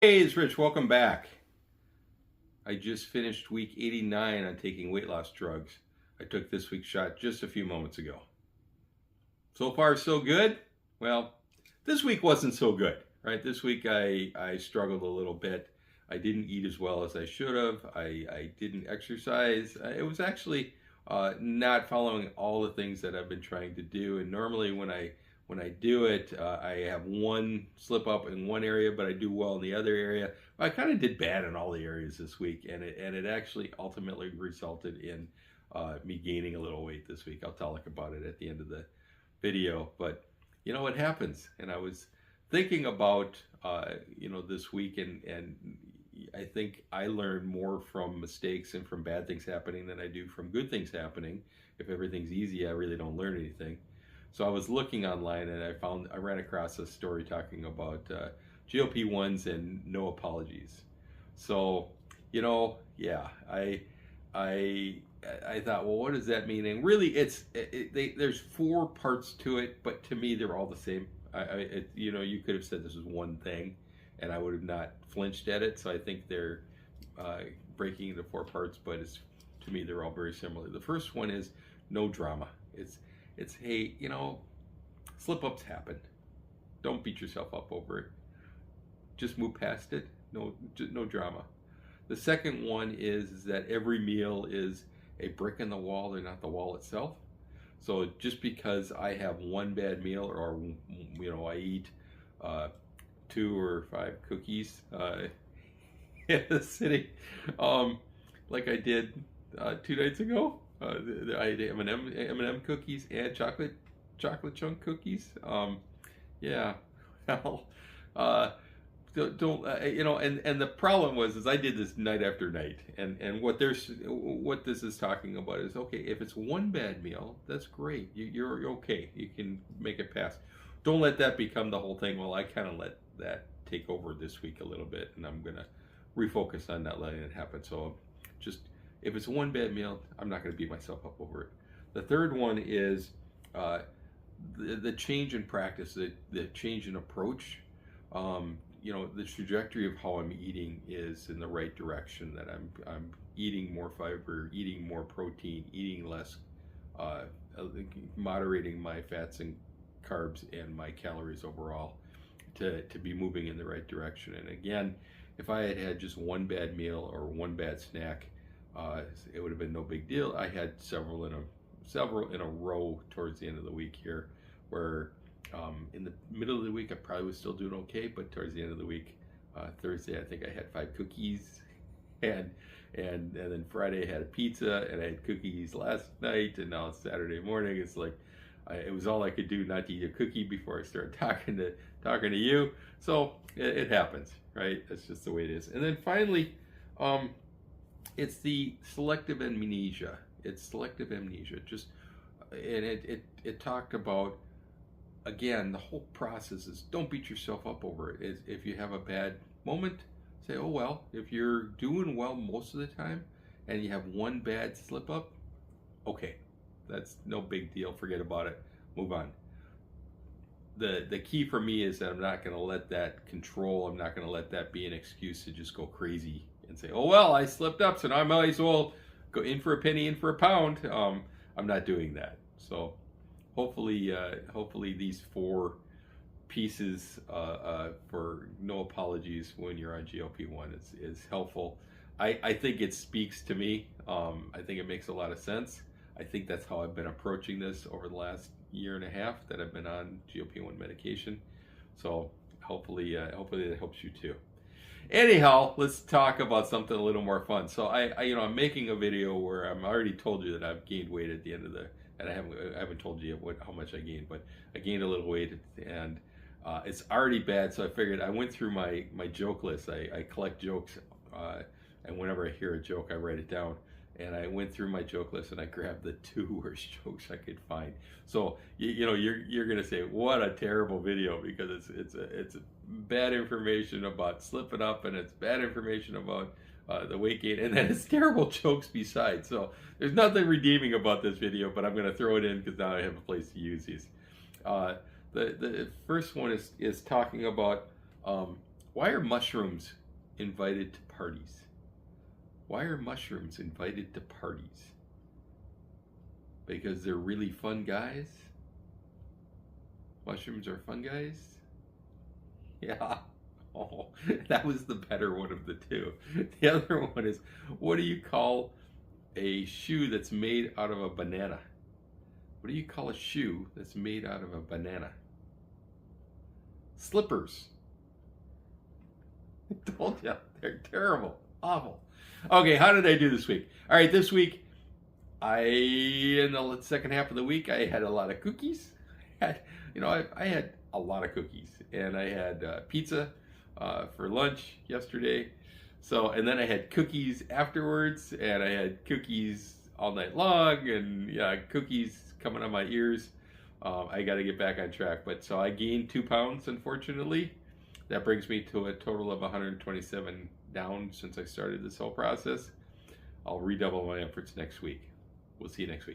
Hey, it's Rich. Welcome back. I just finished week 89 on taking weight loss drugs. I took this week's shot just a few moments ago. So far, so good. Well, this week wasn't so good, right? This week I struggled a little bit. I didn't eat as well as I should have. I didn't exercise. It was actually not following all the things that I've been trying to do. And normally when I do it, I have one slip up in one area, but I do well in the other area. I kind of did bad in all the areas this week, and it actually ultimately resulted in me gaining a little weight this week. I'll talk about it at the end of the video, but you know what happens. And I was thinking about this week, and I think I learn more from mistakes and from bad things happening than I do from good things happening. If everything's easy, I really don't learn anything. So I was looking online and I ran across a story talking about GLP-1s and no apologies. So, yeah, I I thought, well, what does that mean? And really, there's four parts to it, but to me, they're all the same. You could have said this was one thing, and I would have not flinched at it. So I think they're uh, breaking into four parts, but to me, they're all very similar. The first one is no drama. It's hey, slip ups happen. Don't beat yourself up over it. Just move past it. No drama. The second one is that every meal is a brick in the wall and not the wall itself. So just because I have one bad meal, or I eat uh, 2 or 5 cookies in a sitting, um, like I did 2 nights ago. I had M&M cookies and chocolate chunk cookies. Yeah, well, uh, don't and the problem was is I did this night after night, and what this is talking about is, okay, if it's one bad meal, that's great. You're okay. You can make it pass. Don't let that become the whole thing. Well, I kind of let that take over this week a little bit, and I'm gonna refocus on not letting it happen. So just if it's one bad meal, I'm not gonna beat myself up over it. The third one is uh, the change in practice, the change in approach. The trajectory of how I'm eating is in the right direction. That I'm eating more fiber, eating more protein, eating less, uh, moderating my fats and carbs and my calories overall, to be moving in the right direction. And again, if I had had just one bad meal or one bad snack, it would have been no big deal. I had several in a row towards the end of the week here, where in the middle of the week I probably was still doing okay, but towards the end of the week, Thursday I think I had 5 cookies, and then Friday I had a pizza, and I had cookies last night, and now it's Saturday morning. It's like it was all I could do not to eat a cookie before I started talking to you. So it happens, right? That's just the way it is. And then finally, um, it's the selective amnesia. It's selective amnesia. Just and it talked about, again, the whole process is don't beat yourself up over it. If you have a bad moment, say, oh well. If you're doing well most of the time and you have one bad slip up, okay, that's no big deal. Forget about it. Move on. The key for me is that I'm not going to let that control. I'm not going to let that be an excuse to just go crazy and say, oh well, I slipped up, so now I might as well go in for a penny, in for a pound. I'm not doing that. So hopefully these four pieces for no apologies when you're on GLP-1 is helpful. I think it speaks to me. I think it makes a lot of sense. I think that's how I've been approaching this over the last year and a half that I've been on GLP-1 medication. So hopefully that helps you too. Anyhow, let's talk about something a little more fun. So I'm making a video where I'm already told you that I've gained weight at the end of and I haven't told you how much I gained, but I gained a little weight, and it's already bad. So I figured, I went through my joke list. I collect jokes, and whenever I hear a joke, I write it down. And I went through my joke list and I grabbed the 2 worst jokes I could find. So you're gonna say, what a terrible video, because it's bad information about slipping up, and it's bad information about the weight gain, and then it's terrible jokes besides. So there's nothing redeeming about this video, but I'm gonna throw it in because now I have a place to use these. The first one is talking about Why are mushrooms invited to parties? Why are mushrooms invited to parties? Because they're really fun guys? Mushrooms are fun guys? Yeah. Oh, that was the better one of the two. The other one is, what do you call a shoe that's made out of a banana? What do you call a shoe that's made out of a banana? Slippers. I told you, they're terrible, awful. Okay, how did I do this week? All right, this week, in the second half of the week, I had a lot of cookies. I had a lot of cookies, and I had pizza for lunch yesterday. So, and then I had cookies afterwards, and I had cookies all night long, and yeah, cookies coming on my ears. I got to get back on track. But so I gained 2 pounds, unfortunately. That brings me to a total of 127 down since I started this whole process. I'll redouble my efforts next week. We'll see you next week.